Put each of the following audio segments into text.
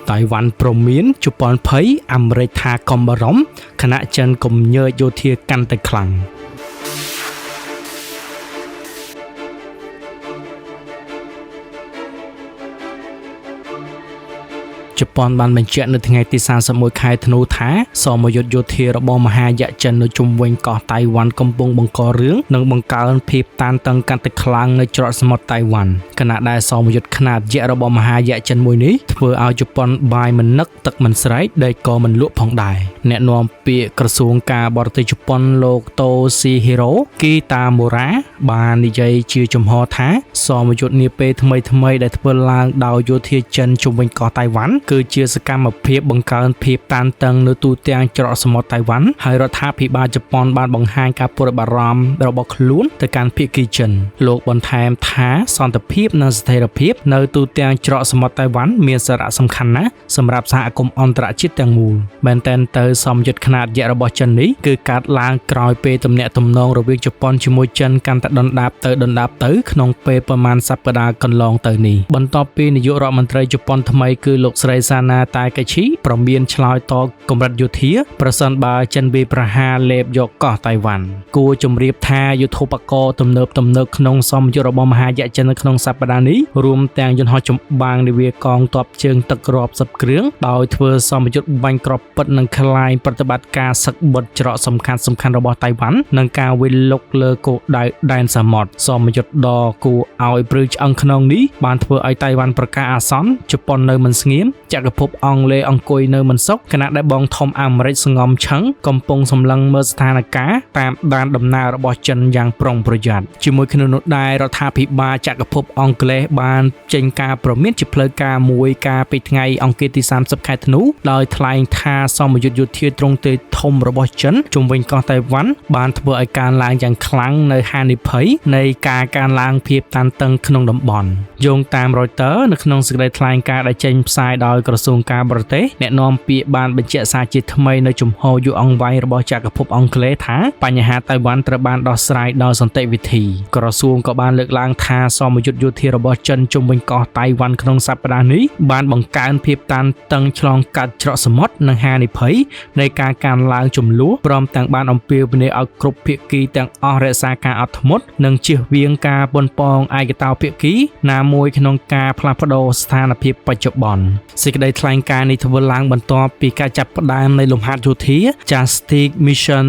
ไต้หวันព្រមមានជប៉ុនភ័យអាមេរិកថាកុំបារម្ភខណៈចិនគំញើសយោធាកាន់តែខ្លាំងជប៉ុនបានបញ្ជាក់នៅថ្ងៃទី31ខែធ្នូថាសមយុទ្ធយោធារបស់មហាយៈចិននៅជុំវិញកោះតៃវ៉ាន់កំពុងបង្ករឿងនិងបង្កើនភាពតានតឹងកាន់តែខ្លាំងនៅច្រកសមុទ្រតៃវ៉ាន់ខណៈដែលសមយុទ្ធខ្នាតយក្សរបស់មហាយៈចិនមួយនេះធ្វើឲ្យជប៉ុនបាយមិននឹកទឹកមិនស្រែកដែលក៏មិនលក់ផងដែរអ្នកនាំពាក្យក្រសួងការបរទេសជប៉ុនលោកតូស៊ីហីរ៉ូគីតាមូរ៉ាបាននិយាយជាចំហថាសមយុទ្ធនាពេលថ្មីដែលធ្វើឡើងដោយយោធាចិនជុំវិញកោះតៃវ៉ាន់គឺជាសកម្មភាពបង្កើនភាពតានតឹងនៅទូទាំងច្រកសមុទ្រតៃវ៉ាន់ហើយរដ្ឋាភិបាលជប៉ុនបានបង្ហាញការព្រួយបារម្ភរបស់ខ្លួនទៅកាន់ភាគីចិនលោកបន្ថែមថាសន្តិភាពនិងស្ថិរភាពនៅទូទាំងច្រកសមុទ្រតៃវ៉ាន់មានសារៈសំខាន់ណាស់សម្រាប់សហគមន៍អន្តរជាតិទាំងមូលមែនទែនទៅសមយុទ្ធខ្នាតយក្សរបស់ចិននេះគឺកាត់ឡើងក្រោយពេលទំនាក់ទំនងរវាងជប៉ុនជាមួយចិនកាន់តែដុនដាបទៅក្នុងពេលប្រមាណសប្តាហ៍កន្លងទៅនេះបន្ទាប់ពីនាយករដ្ឋមន្ត្រីជប៉ុនថ្មីគឺលោកស្រីសាណាតាកេឈីប្រមានឆ្លើយតបកម្រិតយោធាប្រសិនបើចិនវាយប្រហារលេបយកកោះតៃវ៉ាន់គួរជម្រាបថាយុទ្ធោបករណ៍ទំនើបក្នុងសមយុទ្ធរបស់មហាយៈចិននៅក្នុងសប្តាហ៍នេះរួមទាំងយន្តហោះចម្បាំងនាវាកងទ័ពជើងទឹករាប់សិបគ្រឿងដោយធ្វើសមយុទ្ធបាញ់គ្រាប់ពិតនិងខ្លាយប្រតិបត្តិការសឹកបិទច្រកសំខាន់របស់តៃវ៉ាន់និងការវិលុកលើគោលដៅដែនសមុទ្រសមយុទ្ធដ៏គួរឲ្យព្រឺឆ្អឹងខ្នងនេះបានធ្វើឲ្យតៃវ៉ាន់ប្រកាសអាសន្នជប៉ុននៅមិនស្ងៀមចក្រភពអង់គ្លេសអង្គុយនៅមិនសុខខណៈដែលបងធំអាមេរិកសង្ងំឈឹងកំពុងសម្លឹងមើលស្ថានភាពតាមដានដំណើររបស់ចិនយ៉ាងប្រុងប្រយ័ត្នជាមួយគ្នានោះដែររដ្ឋាភិបាលចក្រភពអង់គ្លេសបានចេញការព្រមានជាផ្លូវការមួយកាលពីថ្ងៃអង្គារទី30ខែធ្នូដោយថ្លែងថាសមយុទ្ធយោធាទ្រង់ទ្រាយធំរបស់ចិនជុំវិញកោះតៃវ៉ាន់បានធ្វើឲ្យការឡើងយ៉ាងខ្លាំងនៅហានិភ័យនៃការកើនឡើងភាពតានតឹងក្នុងតំបន់យោងតាម Reuters នៅក្នុងសេចក្តីថ្លែងការណ៍ដែលចេញផ្សាយដោយក្រសួងការបរទេសអ្នកនាំពាក្យបានបញ្ជាក់សារជាថ្មីនៅជំហរយូរអង្វែងរបស់ចក្រភពអង់គ្លេសថាបញ្ហាតៃវ៉ាន់ត្រូវបានដោះស្រាយដោយសន្តិវិធីក្រសួងក៏បានលើកឡើងថាសមយុទ្ធយោធារបស់ចិនជុំវិញកោះតៃវ៉ាន់ក្នុងសប្តាហ៍នេះបានបង្កើនភាពតានតឹងឆ្លងកាត់ច្រកសមុទ្រនិងហានិភ័យនៃការកើនឡើងចំនួនព្រមទាំងបានអំពាវនាវឲ្យគ្រប់ភាគីទាំងអស់រក្សាការអត់ធ្មត់និងជៀសវាងការប៉ុនប៉ងឯកតោភាគីណាមួយក្នុងការផ្លាស់ប្ដូរស្ថានភាពបច្ចុប្បន្នសេចក្តីថ្លែងការណ៍នេះធ្វើឡើងបន្ទាប់ពីការចាប់ផ្ដើមនៃលំហាត់យោធា Justice Mission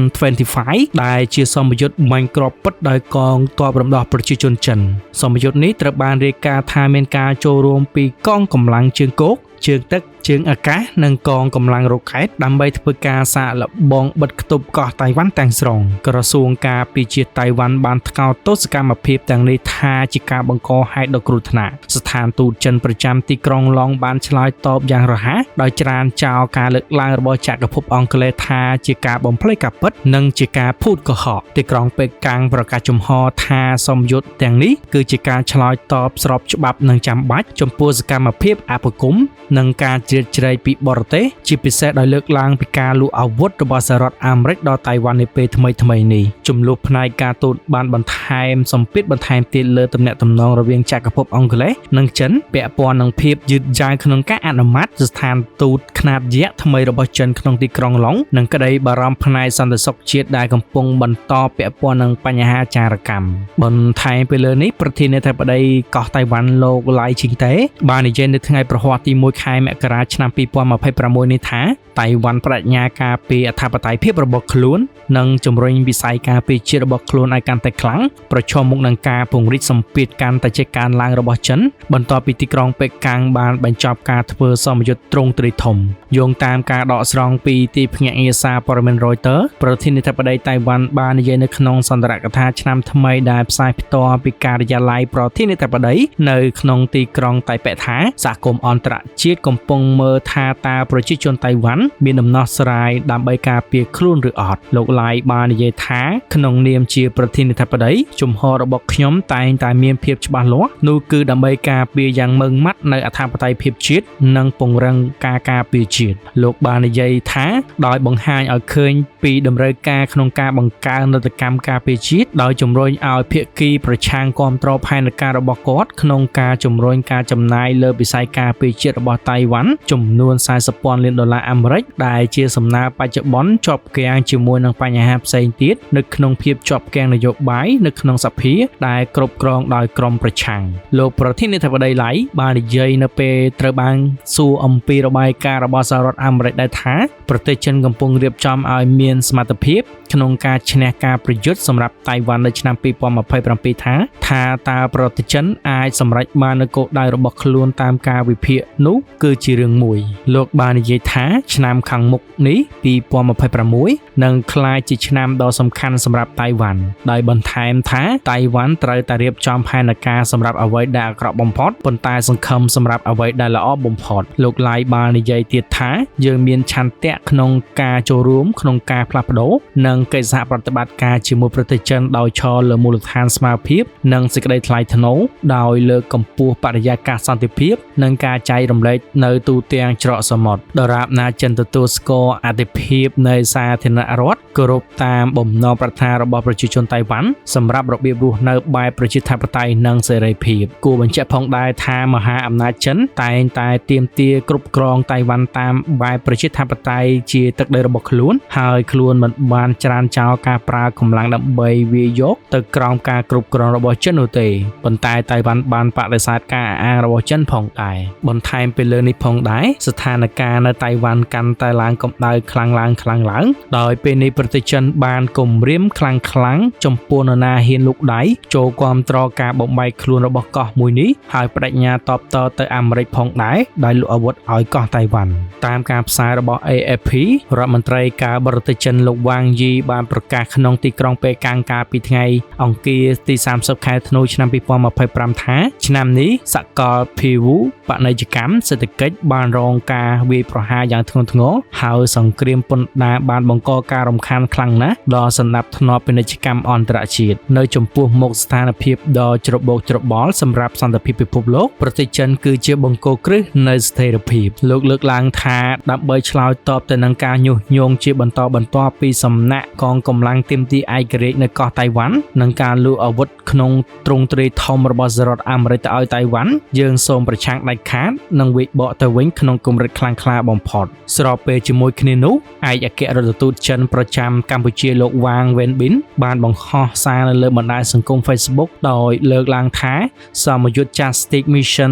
2025ដែលជាសមយុទ្ធបាញ់គ្រាប់ពិតដោយកងទ័ពរំដោះប្រជាជនចិនសមយុទ្ធនេះត្រូវបានរាយការណ៍ថាមានការចូលរួមពីកងកម្លាំងជើងគោកជើងទឹកជើងអាកាសនិងកងកម្លាំងរ៉ុកែតដើម្បីធ្វើការសាកល្បងបិទគប់កោះតៃវ៉ាន់ទាំងស្រុងក្រសួងការពារជាតិតៃវ៉ាន់បានថ្កោលទោសកម្មភាពទាំងនេះថាជាការបង្កហេតុដ៏គ្រោះថ្នាក់ស្ថានទូតចិនប្រចាំទីក្រុងឡុងបានឆ្លើយតបយ៉ាងរហ័សដោយច្រានចោលការលើកឡើងរបស់ចក្រភពអង់គ្លេសថាជាការបំភ្លេចការពិតនិងជាការភូតកុហកទីក្រុងប៉េកាំងប្រកាសជំហរថាសមយុទ្ធទាំងនេះគឺជាការឆ្លើយតបស្របច្បាប់និងចាំបាច់ចំពោះសកម្មភាពអភិគមនិងការជ្រៀតជ្រែកពីបរទេសជាពិសេសដោយលើកឡើងពីការលក់អាវុធរបស់សហរដ្ឋអាមេរិកដល់តៃវ៉ាន់នាពេលថ្មីនេះចំនួនផ្នែកការទូតបានបន្ថែមសម្ពាធបន្ថែមទៀតលើទំនាក់ទំនងរវាងចក្រភពអង់គ្លេសនិងចិនពាក់ព័ន្ធនឹងភាពយឺតយ៉ាវក្នុងការអនុម័តស្ថានទូតខ្នាតយក្សថ្មីរបស់ចិនក្នុងទីក្រុងឡុងនិងក្តីបារម្ភផ្នែកសន្តិសុខជាតិដែលកំពុងបន្តពាក់ព័ន្ធនឹងបញ្ហាចារកម្មបន្ថែមពីលើនេះប្រធានាធិបតីកោះតៃវ៉ាន់លោកឡៃឈីងតេបាននិយាយនៅថ្ងៃប្រហ័សទី1ខែមករាឆ្នាំ2026នេះថាតៃវ៉ាន់បដិញ្ញាការពារអធិបតេយ្យភាពរបស់ខ្លួននិងជំរុញវិស័យការពារជាតិរបស់ខ្លួនឲ្យកាន់តែខ្លាំងប្រឈមមុខនឹងការពង្រីកសម្ពាធកាន់តែជាកើនឡើងរបស់ចិនបន្ទាប់ពីទីក្រុងប៉េកាំងបានបញ្ចប់ការធ្វើសមយុទ្ធទ្រង់ទ្រាយធំយោងតាមការដកស្រង់ពីទីភ្នាក់ងារសារព័ត៌មាន Reuters ប្រធានាធិបតីតៃវ៉ាន់បាននិយាយនៅក្នុងសន្ទរកថាឆ្នាំថ្មីដែលផ្សាយផ្ទាល់ពីការិយាល័យប្រធានាធិបតីនៅក្នុងទីក្រុងតៃប៉េថាសហគមន៍អន្តរជាតិកំពុងមើលថាតើប្រជាជនតៃវ៉ាន់មានដំណោះស្រាយដើម្បីការពារខ្លួនឬអត់លោកឡៃបាននិយាយថាក្នុងនាមជាប្រធានាធិបតីជំហររបស់ខ្ញុំតែងតែមានភាពច្បាស់លាស់នោះគឺដើម្បីការពារយ៉ាងម៉ឺងម៉ាត់នៅអធិបតេយ្យភាពជាតិនិងពង្រឹងការការពារជាតិលោកបាននិយាយថាដោយបង្ហាញឲ្យឃើញពីតម្រូវការក្នុងការបង្កើននយោបាយការពារជាតិដោយជំរុញឲ្យភាគីប្រឆាំងគាំទ្រផែនការរបស់គាត់ក្នុងការជំរុញការចំណាយលើវិស័យការពារជាតិរបស់ តៃវ៉ាន់ចំនួន$40,000 លានអាមេរិកដែលជាសំណើបច្ចុប្បន្នជាប់គាំងជាមួយនឹងបញ្ហាផ្សេងទៀតនៅក្នុងភាពជាប់គាំងនយោបាយនៅក្នុងសភាដែលគ្រប់គ្រងដោយក្រុមប្រឆាំងលោកប្រធានាធិបតីឡៃបាននិយាយនៅពេលត្រូវបានសួរអំពីរបាយការណ៍របស់សហរដ្ឋអាមេរិកដែលថាប្រទេសចិនកំពុងរៀបចំឲ្យមានសមត្ថភាពក្នុងការឈ្នះការប្រយុទ្ធសម្រាប់តៃវ៉ាន់នៅឆ្នាំ2027ថាតើប្រទេសចិនអាចសម្រេចបាននូវគោលដៅរបស់ខ្លួនតាមការវិភាគនោះគឺជារឿងមួយលោកបាននិយាយថាឆ្នាំខាងមុខនេះ2026នឹងក្លាយជាឆ្នាំដ៏សំខាន់សម្រាប់តៃវ៉ាន់ដោយបន្ថែមថាតៃវ៉ាន់ត្រូវតែរៀបចំផែនការសម្រាប់អ្វីដែលអាក្រក់បំផុតប៉ុន្តែសង្ឃឹមសម្រាប់អ្វីដែលល្អបំផុតលោកឡៃបាននិយាយទៀតថាយើងមានឆន្ទៈក្នុងការចូលរួមក្នុងការផ្លាស់ប្ដូរនិងកិច្ចសហប្រតិបត្តិការជាមួយប្រទេសចិនដោយឈរលើមូលដ្ឋានស្មារតីនិងសេចក្តីថ្លៃថ្នូរដោយលើកកម្ពស់បរិយាកាសសន្តិភាពនិងការចែករំលែកនៅទូទាំងច្រកសមុទ្រដរាបណាចិនទទួលស្គាល់អធិភាពនៃសាធារណរដ្ឋគោរពតាមបំណងប្រាថ្នារបស់ប្រជាជនតៃវ៉ាន់សម្រាប់របៀបរស់នៅបែបប្រជាធិបតេយ្យនិងសេរីភាពគួរបញ្ជាក់ផងដែរថាមហាអំណាចចិនតែងតែទាមទារគ្រប់គ្រងតៃវ៉ាន់តាមបែបប្រជាធិបតេយ្យជាទឹកដីរបស់ខ្លួនហើយខ្លួនមិនបានច្រានចោលការប្រើកម្លាំងដើម្បីវាយយកទៅក្រោមការគ្រប់គ្រងរបស់ចិននោះទេប៉ុន្តែតៃវ៉ាន់បានបដិសេធការអះអាងរបស់ចិនផងដែរបន្ថែមពីលើនេះផងដែរស្ថានភាពនៅតៃវ៉ាន់កាន់តែឡើងកម្ដៅខ្លាំងឡើងដោយពេលនេះប្រទេសចិនបានគំរាមខ្លាំងចំពោះនរណាហ៊ានលូកដៃចូលគាំទ្រការបំបែកខ្លួនរបស់កោះមួយនេះហើយបដិញ្ញាតបតទៅអាមេរិកផងដែរដោយលក់អាវុធឲ្យកោះតៃវ៉ាន់តាមការផ្សាយរបស់ AFP រដ្ឋមន្ត្រីការបរទេសចិនលោកវ៉ាងយីបានប្រកាសក្នុងទីក្រុងប៉េកាំងកាលពីថ្ងៃអង្គារទី30ខែធ្នូឆ្នាំ2025ថាឆ្នាំនេះសកលភាវូបនីយកម្មសេដ្ឋកិច្ចបានរងការវាយប្រហារយ៉ាងធ្ងន់ធ្ងរហើយសង្គ្រាមពន្ធដារបានបង្កការរំខានខ្លាំងណាស់ដល់សណ្ដាប់ធ្នាប់ពាណិជ្ជកម្មអន្តរជាតិនៅចំពោះមុខស្ថានភាពដ៏ច្របូកច្របល់សម្រាប់សន្តិភាពពិភពលោកប្រទេសចិនគឺជាបង្គោលគ្រឹះនៃស្ថិរភាពលោកលើកឡើងថាដើម្បីឆ្លើយតបទៅនឹងការញុះញង់ជាបន្តបន្ទាប់ពីសំណាក់កងកម្លាំងទាមទារឯករាជ្យនៅកោះតៃវ៉ាន់និងការលូកអាវុធក្នុងទ្រង់ទ្រាយធំរបស់សហរដ្ឋអាមេរិកទៅឲ្យតៃវ៉ាន់យើងសូមប្រឆាំងដាច់ខាតនិងវិបកទៅវិញក្នុងកម្រិតខ្លាំងក្លាបំផុតស្របពេលជាមួយគ្នានោះឯកអគ្គរដ្ឋទូតចិនប្រចាំកម្ពុជាលោកវ៉ាងវ៉េនប៊ីនបានបង្ហោះសារនៅលើបណ្ដាញសង្គម Facebook ដោយលើកឡើងថាសមយុទ្ធ Justice Mission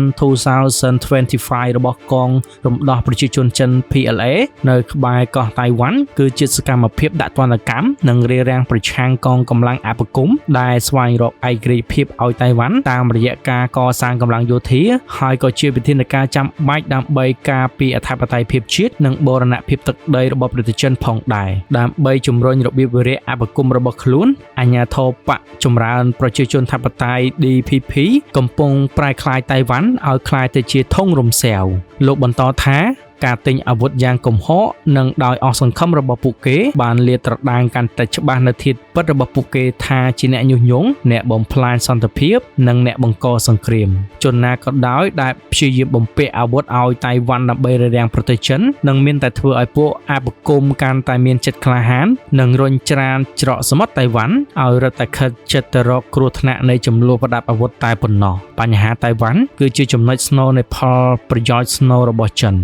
2025របស់កងរំដោះប្រជាជនចិន PLA នៅក្បែរកោះតៃវ៉ាន់គឺជាសកម្មភាពដាក់ទណ្ឌកម្មនិងរារាំងប្រឆាំងកងកម្លាំងអបគមដែលស្វែងរកឯករាជ្យភាពឲ្យតៃវ៉ាន់តាមរយៈការកសាងកម្លាំងយោធាហើយក៏ជាវិធានការចាំបាច់ដើម្បីការពារអធិបតេយ្យភាពជាតិនិងបូរណភាពទឹកដីរបស់ប្រទេសចិនផងដែរដើម្បីជំរុញរបៀបវារៈអបគមរបស់ខ្លួនអាជ្ញាធរបកចម្រើនប្រជាជនធិបតេយ្យ DPP កំពុងប្រែក្លាយតៃវ៉ាន់ឲ្យក្លាយទៅជាធុងរំសាវលោកបន្តថាការទិញអាវុធយ៉ាងកំហុសនិងដោយអស់សង្ឃឹមរបស់ពួកគេបានលាតត្រដាងកាន់តែច្បាស់នៅធាតុពិតរបស់ពួកគេថាជាអ្នកញុះញង់អ្នកបំផ្លាញសន្តិភាពនិងអ្នកបង្កសង្គ្រាមជនណាក៏ដោយដែលព្យាយាមបំពាក់អាវុធឲ្យតៃវ៉ាន់ដើម្បីរារាំងប្រទេសចិននឹងមានតែធ្វើឲ្យពួកអបគមកាន់តែមានចិត្តក្លាហាននិងរុញច្រានច្រកសមុទ្រតៃវ៉ាន់ឲ្យរត់តែខិតចិត្តទៅរកគ្រោះថ្នាក់នៃចំនួនប្រដាប់អាវុធតែប៉ុណ្ណោះបញ្ហាតៃវ៉ាន់គឺជាចំណុចស្នូលនៃផលប្រយោជន៍ស្នូលរបស់ចិន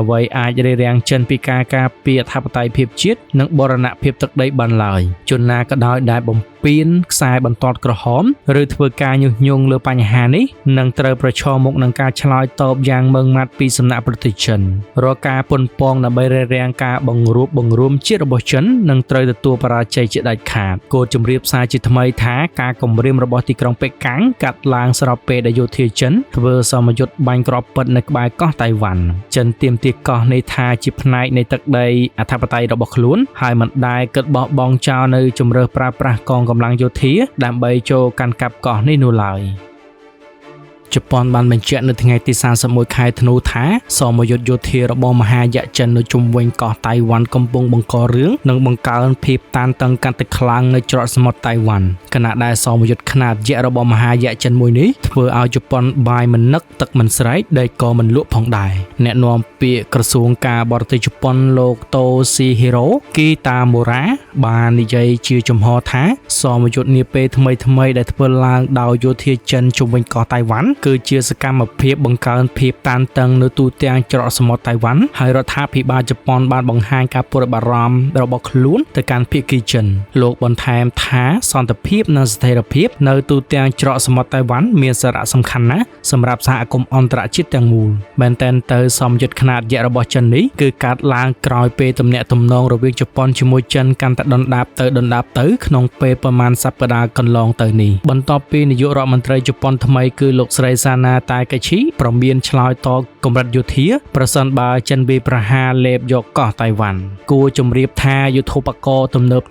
អ្វីអាចរារាំងចិនពីការការពារអធិបតេយ្យភាពជាតិនិងបូរណភាពទឹកដីបានឡើយជនណាក៏ដោយដែលបំពេញខ្សែបន្ទាត់ក្រហមឬធ្វើការញុះញង់លើបញ្ហានេះនឹងត្រូវប្រឈមមុខនឹងការឆ្លើយតបយ៉ាងម៉ឺងម៉ាត់ពីសំណាក់ប្រទេសចិនរាល់ការប៉ុនប៉ងដើម្បីរារាំងការបង្រួមជាតិរបស់ចិននឹងត្រូវទទួលបរាជ័យជាដាច់ខាតគោលជំរាបសារជាថ្មីថាការគម្រាមរបស់ទីក្រុងប៉េកាំងកាត់ឡើងស្របពេលដែលយោធាចិនធ្វើសមយុទ្ធបាញ់គ្រាប់ពិតនៅក្បែរកោះតៃវ៉ាន់ចិនទាមទារកោះនេះថាជាផ្នែកនៃទឹកដីអធិបតេយ្យរបស់ខ្លួនហើយមិនដែលគិតបោះបង់ចោលនៅជំរើសប្រើប្រាស់កងកម្លាំងយោធាដើម្បីចូលកាន់កាប់កោះនេះនោះឡើយជប៉ុនបានបញ្ជាក់នៅថ្ងៃទី31ខែធ្នូថាសមយុទ្ធយោធារបស់មហាយៈចិននៅជុំវិញកោះតៃវ៉ាន់កំពុងបង្ករឿងនិងបង្កើនភាពតានតឹងកាន់តែខ្លាំងនៅច្រកសមុទ្រតៃវ៉ាន់ខណៈដែលសមយុទ្ធខ្នាតយក្សរបស់មហាយៈចិនមួយនេះធ្វើឲ្យជប៉ុនបាយមិននឹកទឹកមិនស្រែកដែលក៏មិនលក់ផងដែរអ្នកនាំពាក្យក្រសួងការបរទេសជប៉ុនលោកតូស៊ីហេរ៉ូគីតាមូរ៉ាបាននិយាយជាចំហថាសមយុទ្ធនាពេលថ្មីដែលធ្វើឡើងដោយយោធាចិនជុំវិញកោះតៃវ៉ាន់ គឺជាសកម្មភាពបង្កើនភាពតានតឹងនៅទូទាំងច្រកសមុទ្រតៃវ៉ាន់ហើយរដ្ឋាភិបាលជប៉ុនបានបង្ហាញការព្រួយបារម្ភរបស់ខ្លួនទៅកាន់ភាគីចិនលោកបន្ថែមថាសន្តិភាពនិងស្ថិរភាពនៅទូទាំងច្រកសមុទ្រតៃវ៉ាន់មានសារៈសំខាន់ណាស់សម្រាប់សហគមន៍អន្តរជាតិទាំងមូលមែនទែនទៅសម្ពាធខ្នាតយក្សរបស់ចិននេះគឺកាត់ឡើងក្រោយពេលទំនាក់ទំនងរវាងជប៉ុនជាមួយចិនកាន់តែដុនដាបទៅក្នុងពេលប្រមាណសប្តាហ៍កន្លងទៅនេះបន្ទាប់ពីនាយករដ្ឋមន្ត្រីជប៉ុនថ្មីគឺលោកស្រីសាណាតាកេឈីប្រមានឆ្លើយតបកម្រិតយោធាប្រសិនបើចិនវាយប្រហារលេបយកកោះតៃវ៉ាន់គួរជម្រាបថាយុទ្ធោបករណ៍ទំនើប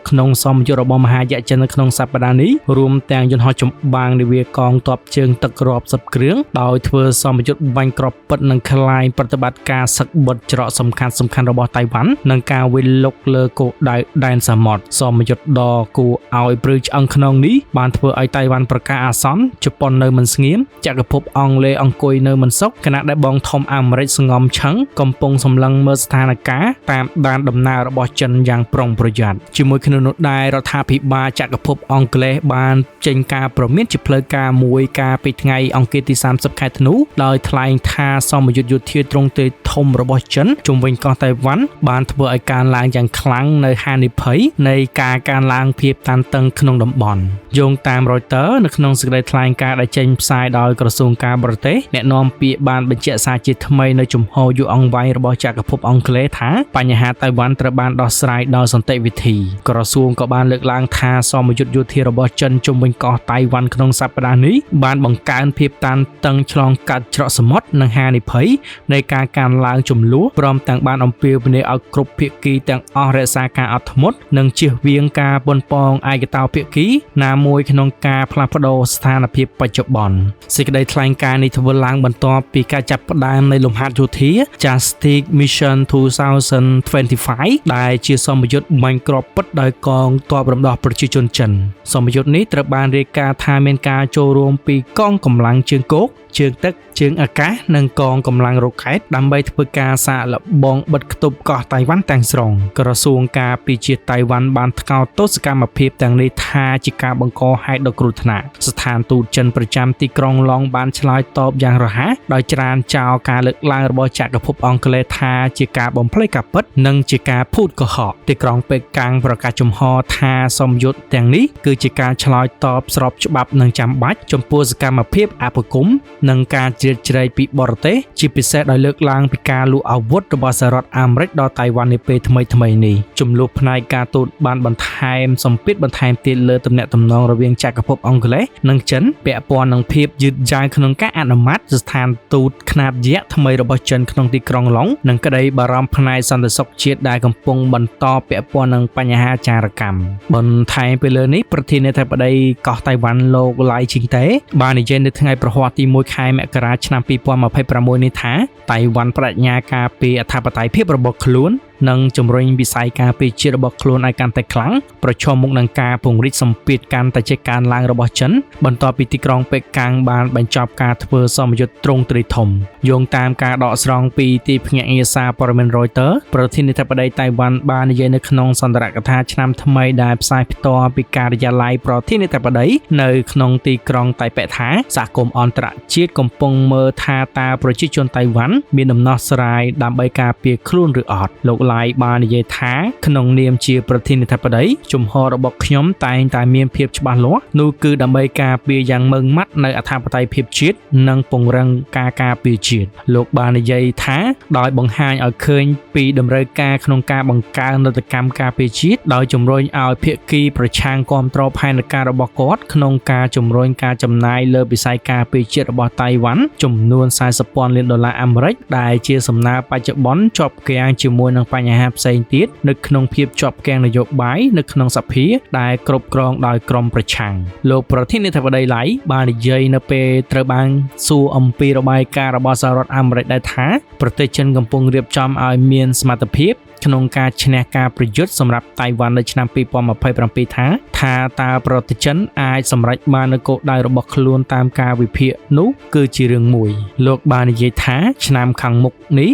ក្នុងសម្យុទ្ធរបស់មហាយក្សចិននៅក្នុងសប្តាហ៍នេះរួមទាំងយន្តហោះចម្បាំងនាវាកងទ័ពជើងទឹករាប់សិបគ្រឿងដោយធ្វើសម្យុទ្ធបាញ់គ្រាប់ពិតនិងខ្លាយប្រតិបត្តិការសឹកបុតច្រកសំខាន់របស់តៃវ៉ាន់និងការវិលុកលើគោលដៅដែនសមុទ្រសម្យុទ្ធដ៏គួរឲ្យព្រឺឆ្អឹងខ្នងនេះបានធ្វើឲ្យតៃវ៉ាន់ប្រកាសអាសន្នជប៉ុននៅមិនស្ងៀមចក្រភពអង់គ្លេសអង្គុយនៅមិនសុខខណៈដែលបងធំអាមេរិកស្ងំឆឹងកំពុងសម្លឹងមើលស្ថានភាពតាមដានដំណើររបស់ចិនយ៉ាងប្រុងប្រយ័ត្នជាមួយគ្នានោះដែររដ្ឋាភិបាលចក្រភពអង់គ្លេសបានចេញការព្រមានជាផ្លូវការមួយកាលពីថ្ងៃអង្គារទី30ខែធ្នូដោយថ្លែងថាសម្ពយុទ្ធយោធាទ្រង់ទ្រាយធំរបស់ចិនជុំវិញកោះតៃវ៉ាន់បានធ្វើឲ្យការឡើងយ៉ាងខ្លាំងនៅហានិភ័យនៃការកើនឡើងភាពតានតឹងក្នុងតំបន់យោងតាម Reuters នៅក្នុងសេចក្តីថ្លែងការណ៍ដែលចេញផ្សាយដោយក្រសួងការបរទេសអ្នកនាំពាក្យបានបញ្ជាក់សារជាថ្មីនៅជំហរយូរអង្វែងរបស់ចក្រភពអង់គ្លេសថាបញ្ហាតៃវ៉ាន់ត្រូវបានដោះស្រាយដោយសន្តិវិធីក្រសួងក៏បានលើកឡើងថាសម្ពយុទ្ធយោធារបស់ចិនជុំវិញកោះតៃវ៉ាន់ក្នុងសប្តាហ៍នេះបានបង្កើនភាពតានតឹងឆ្លងកាត់ច្រកសមុទ្រនិងហានិភ័យនៃការកើនឡើងចំនួនព្រមទាំងបានអំពាវនាវឲ្យគ្រប់ភាគីទាំងអស់រក្សាការអត់ធ្មត់និងជៀសវាងការប៉ុនប៉ងឯកតោភាគីណាមួយក្នុងការផ្លាស់ប្ដូរស្ថានភាពបច្ចុប្បន្នសេចក្តីថ្លែងការណ៍នេះធ្វើឡើងបន្ទាប់ពីការចាប់ផ្ដើមនៃលំហាត់យោធា Justice Mission 2025ដែលជាសម្ពយុទ្ធបាញ់គ្រាប់ពិតដោយកងទ័ពរំដោះប្រជាជនចិនសម្ពយុទ្ធនេះត្រូវបានរាយការណ៍ថាមានការចូលរួមពីកងកម្លាំងជើងគោកជើងទឹកជើងអាកាសនិងកងកម្លាំងរ៉ុកែតដើម្បីធ្វើការសាកល្បងបិទគប់កោះតៃវ៉ាន់ទាំងស្រុងក្រសួងការពារជាតិតៃវ៉ាន់បានថ្កោលទោសកម្មភាពទាំងនេះថាជាការបង្កហេតុដ៏គ្រោះថ្នាក់ស្ថានទូតចិនប្រចាំទីក្រុងឡុងបានឆ្លើយតបយ៉ាងរហ័សដោយច្រានចោលការលើកឡើងរបស់ចក្រភពអង់គ្លេសថាជាការបំភ្លៃការពិតនិងជាការភូតកុហកទីក្រុងប៉េកាំងប្រកាសជំហរថាសម្ពយុទ្ធទាំងនេះគឺជាការឆ្លើយតបស្របច្បាប់និងចាំបាច់ចំពោះសកម្មភាពអភិគមនិងការជ្រៀតជ្រែកពីបរទេសជាពិសេសដោយលើកឡើងពីការលក់អាវុធរបស់សហរដ្ឋអាមេរិកដល់តៃវ៉ាន់នាពេលថ្មីនេះចំនួនផ្នែកការទូតបានបន្ថែមសម្ពាធបន្ថែមទៀតលើទំនាក់ទំនងរវាងចក្រភពអង់គ្លេសនិងចិនពាក់ព័ន្ធនឹងភាពយឺតយ៉ាវក្នុងការអនុម័តស្ថានទូតខ្នាតយក្សថ្មីរបស់ចិនក្នុងទីក្រុងឡុងនិងក្តីបារម្ភផ្នែកសន្តិសុខជាតិដែលកំពុងបន្តពាក់ព័ន្ធនឹងបញ្ហាចារកម្មបន្ថែមពីលើនេះប្រធានាធិបតីកោះតៃវ៉ាន់លោកឡៃជីងតេបាននិយាយនៅថ្ងៃប្រហ័សទី1ខែមករាឆ្នាំ2026នេះថាតៃវ៉ាន់បដិញ្ញាការពារអធិបតេយ្យភាពរបស់ខ្លួននិងជំរុញវិស័យការពារជាតិរបស់ខ្លួនឲ្យកាន់តែខ្លាំងប្រឈមមុខនឹងការពង្រីកសម្ពាធកាន់តែជាកើនឡើងរបស់ចិនបន្ទាប់ពីទីក្រុងប៉េកាំងបានបញ្ចប់ការធ្វើសម្ពយុទ្ធទ្រង់ទ្រាយធំយោងតាមការដកស្រង់ពីទីភ្នាក់ងារសារព័ត៌មាន Reuters ប្រធានាធិបតីតៃវ៉ាន់បាននិយាយនៅក្នុងសន្ទរកថាឆ្នាំថ្មីដែលផ្សាយផ្ទាល់ពីការិយាល័យប្រធានាធិបតីនៅក្នុងទីក្រុងតៃប៉េថាសហគមន៍អន្តរជាតិកំពុងមើលថាតើប្រជាជនតៃវ៉ាន់មានដំណោះស្រាយដើម្បីការពារខ្លួនឬអត់លោកឡៃបាននិយាយថាក្នុងនាមជាប្រធានាធិបតីជំហររបស់ខ្ញុំតែងតែមានភាពច្បាស់លាស់នោះគឺដើម្បីការពារយ៉ាងម៉ឺងម៉ាត់នៅអធិបតេយ្យភាពជាតិនិងពង្រឹងការការពារជាតិលោកបាននិយាយថាដោយបង្ហាញឲ្យឃើញពីតម្រូវការក្នុងការបង្កើននយោបាយការពារជាតិដោយជំរុញឲ្យភាគីប្រឆាំងគាំទ្រផែនការរបស់គាត់ក្នុងការជំរុញការចំណាយលើវិស័យការពារជាតិរបស់តៃវ៉ាន់ចំនួន$40,000 លានអាមេរិកដែលជាសំណើបច្ចុប្បន្នជាប់គាំងជាមួយនឹងបញ្ហាផ្សេងទៀតនៅក្នុងភាពជាប់គាំងនយោបាយនៅក្នុងសភាដែលគ្រប់គ្រងដោយក្រុមប្រឆាំងលោកប្រធានាធិបតីឡៃបាននិយាយនៅពេលត្រូវបានសួរអំពីរបាយការណ៍របស់សហរដ្ឋអាមេរិកដែលថាប្រទេសចិនកំពុងរៀបចំឲ្យមានសមត្ថភាព ក្នុងការឈ្នះការប្រយុទ្ធសម្រាប់តៃវ៉ាន់នៅឆ្នាំ2027ថាតើប្រទេសចិនអាចសម្រេចបាននូវគោលដៅរបស់ខ្លួនតាមការវិភាគនោះគឺជារឿងមួយលោកបាននិយាយថាឆ្នាំខាងមុខនេះ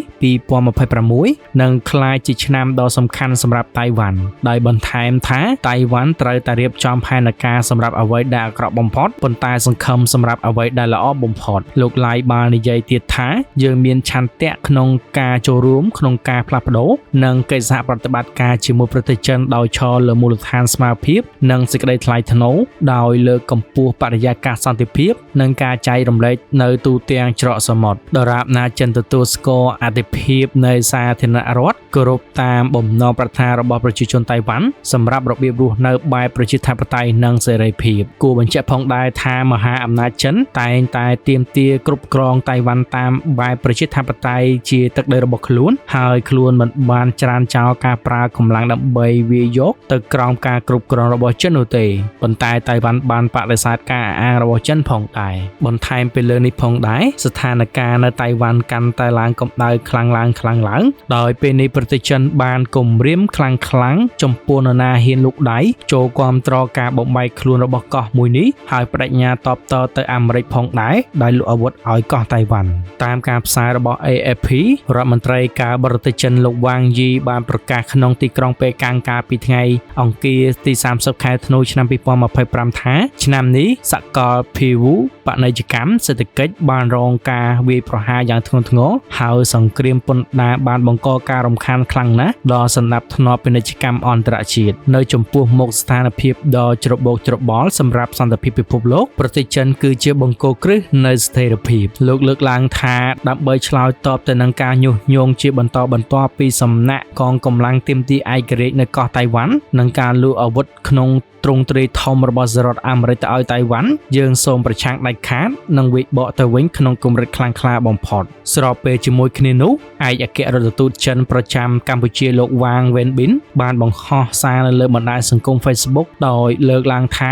2026នឹងក្លាយជាឆ្នាំដ៏សំខាន់សម្រាប់តៃវ៉ាន់ដោយបន្ថែមថាតៃវ៉ាន់ត្រូវតែរៀបចំផែនការសម្រាប់អ្វីដែលអាក្រក់បំផុតប៉ុន្តែសង្ឃឹមសម្រាប់អ្វីដែលល្អបំផុតលោកឡាយបាននិយាយទៀតថាយើងមានឆន្ទៈក្នុងការចូលរួមក្នុងការផ្លាស់ប្ដូរនិងកិច្ចសហប្រតិបត្តិការជាមួយប្រទេសចិនដោយឈរលើមូលដ្ឋានស្មារតីនិងសេចក្តីថ្លៃថ្នូរដោយលើកកម្ពស់បរិយាកាសសន្តិភាពនិងការចែករំលែកនៅទូទាំងច្រកសមុទ្រដរាបណាចិនទទួលស្គាល់អធិភាពនៃសាធារណរដ្ឋគោរពតាមបំណងប្រាថ្នារបស់ប្រជាជនតៃវ៉ាន់សម្រាប់របៀបរស់នៅបែបប្រជាធិបតេយ្យនិងសេរីភាពគួរបញ្ជាក់ផងដែរថាមហាអំណាចចិនតែងតែទាមទារគ្រប់គ្រងតៃវ៉ាន់តាមបែបប្រជាធិបតេយ្យជាទឹកដីរបស់ខ្លួនហើយខ្លួនមិនបានច្រានចោលការប្រើកម្លាំងដើម្បីវាយយកទៅក្រោមការគ្រប់គ្រងរបស់ចិននោះទេប៉ុន្តែតៃវ៉ាន់បានបដិសេធការអះអាងរបស់ចិនផងដែរបន្ថែមពីលើនេះផងដែរស្ថានភាពនៅតៃវ៉ាន់កាន់តែឡើងកម្ដៅខ្លាំងឡើងដោយពេលនេះប្រទេសចិនបានគំរាមខ្លាំងចំពោះនរណាហ៊ានលូកដៃចូលគាំទ្រការបំបែកខ្លួនរបស់កោះមួយនេះហើយបដិញ្ញាតបតទៅអាមេរិកផងដែរដោយលក់អាវុធឲ្យកោះតៃវ៉ាន់តាមការផ្សាយរបស់ AFP រដ្ឋមន្ត្រីការបរទេសចិនលោកវ៉ាងយីបានប្រកាសក្នុងទីក្រុងប៉េកាំងកាលពីថ្ងៃអង្គារទី30ខែធ្នូឆ្នាំ2025ថាឆ្នាំនេះសកលភាវូបនីយកម្មសេដ្ឋកិច្ចបានរងការវាយប្រហារយ៉ាងធ្ងន់ធ្ងរហើយសង្គ្រាមពន្ធដារបានបង្កការរំខានខ្លាំងណាស់ដល់សណ្ដាប់ធ្នាប់ពាណិជ្ជកម្មអន្តរជាតិនៅចំពោះមុខស្ថានភាពដ៏ច្របូកច្របល់សម្រាប់សន្តិភាពពិភពលោកប្រទេសចិនគឺជាបង្គោលគ្រឹះនៃស្ថិរភាពលោកលើកឡើងថាដើម្បីឆ្លើយតបទៅនឹងការញុះញង់ជាបន្តបន្ទាប់ពីសំណាក់កងកម្លាំងទាមទារឯករាជ្យនៅកោះតៃវ៉ាន់និងការលូកអាវុធក្នុងទ្រង់ទ្រាយធំរបស់សហរដ្ឋអាមេរិកទៅឲ្យតៃវ៉ាន់យើងសូមប្រឆាំងដាច់ខាតនិងវិបកទៅវិញក្នុងកម្រិតខ្លាំងក្លាបំផុតស្របពេលជាមួយគ្នានោះឯកអគ្គរដ្ឋទូតចិនប្រចាំកម្ពុជាលោកវ៉ាងវ៉េនប៊ីនបានបង្ហោះសារនៅលើបណ្ដាញសង្គម Facebook ដោយលើកឡើងថា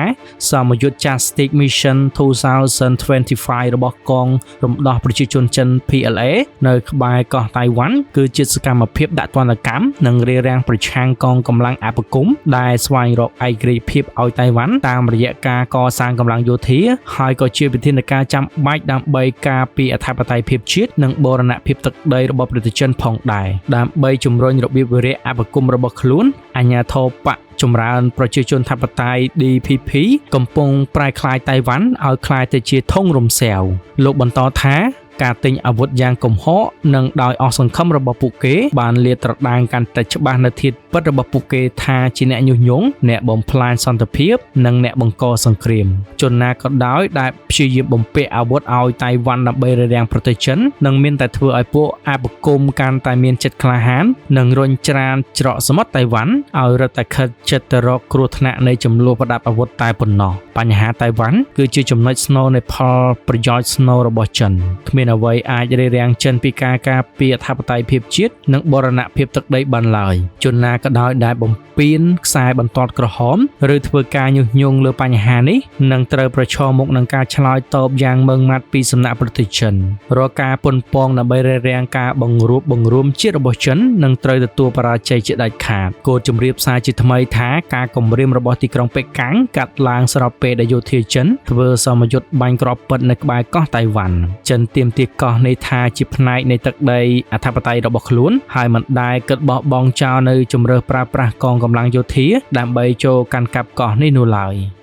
សមយុទ្ធ Justice Mission 2025របស់កងរំដោះប្រជាជនចិន PLA នៅក្បែរកោះតៃវ៉ាន់គឺជាសកម្មភាពដាក់ទណ្ឌកម្មនិងរារាំងប្រឆាំងកងកម្លាំងអបគមដែលស្វែងរកឯករាជ្យភាពឲ្យតៃវ៉ាន់តាមរយៈការកសាងកម្លាំងយោធាហើយក៏ជាវិធានការចាំបាច់ដើម្បីការពារអធិបតេយ្យភាពជាតិនិងបូរណភាពទឹកដីរបស់ប្រទេសចិនផងដែរដើម្បីជំរុញរបៀបវារៈអបគមរបស់ខ្លួនអាញាធិបតេយ្យចម្រើនប្រជាជនធិបតេយ្យ DPP កំពុងប្រែក្លាយតៃវ៉ាន់ឲ្យក្លាយទៅជាធុងរំសាវលោកបន្តថាការទិញអាវុធយ៉ាងកំហុសនិងដោយអស់សង្ឃឹមរបស់ពួកគេបានលាតត្រដាងកាន់តែច្បាស់នៅធាតុពិតរបស់ពួកគេថាជាអ្នកញុះញង់អ្នកបំផ្លាញសន្តិភាពនិងអ្នកបង្កសង្គ្រាមជនណាក៏ដោយដែលព្យាយាមបំពាក់អាវុធឲ្យតៃវ៉ាន់ដើម្បីរារាំងប្រទេសចិននឹងមានតែធ្វើឲ្យពួកអបគមកាន់តែមានចិត្តក្លាហាននិងរុញច្រានច្រកសមុទ្រតៃវ៉ាន់ឲ្យរត់តែខិតចិត្តទៅរកគ្រោះថ្នាក់នៃចំនួនប្រដាប់អាវុធតែប៉ុណ្ណោះបញ្ហាតៃវ៉ាន់គឺជាចំណុចស្នូលនៃផលប្រយោជន៍ស្នូលរបស់ចិនគ្មានអ្វីអាចរារាំងចិនពីការការពារអធិបតេយ្យភាពជាតិនិងបូរណភាពទឹកដីបានឡើយជនណាក៏ដោយដែលបំពានខ្សែបន្ទាត់ក្រហមឬធ្វើការញុះញង់លើបញ្ហានេះនឹងត្រូវប្រឈមមុខនឹងការឆ្លើយតបយ៉ាងម៉ឺងម៉ាត់ពីសំណាក់ប្រទេសចិនរាល់ការប៉ុនប៉ងដើម្បីរារាំងការបង្រួមជាតិរបស់ចិននឹងត្រូវទទួលបរាជ័យជាដាច់ខាតគោលជំរាបសារជាថ្មីថាការគម្រាមរបស់ទីក្រុងប៉េកាំងកាត់ឡើងស្របពេលដែលយោធាចិនធ្វើសមយុទ្ធបាញ់គ្រាប់ពិតនៅក្បែរកោះតៃវ៉ាន់ចិនទាមទារកោះនេះថាជាផ្នែកនៃទឹកដីអធិបតេយ្យរបស់ខ្លួនហើយមិនដែលគិតបោះបង់ចោលនៅជំរើសប្រើប្រាស់កងកម្លាំងយោធាដើម្បីចូលកាន់កាប់កោះនេះនោះឡើយ។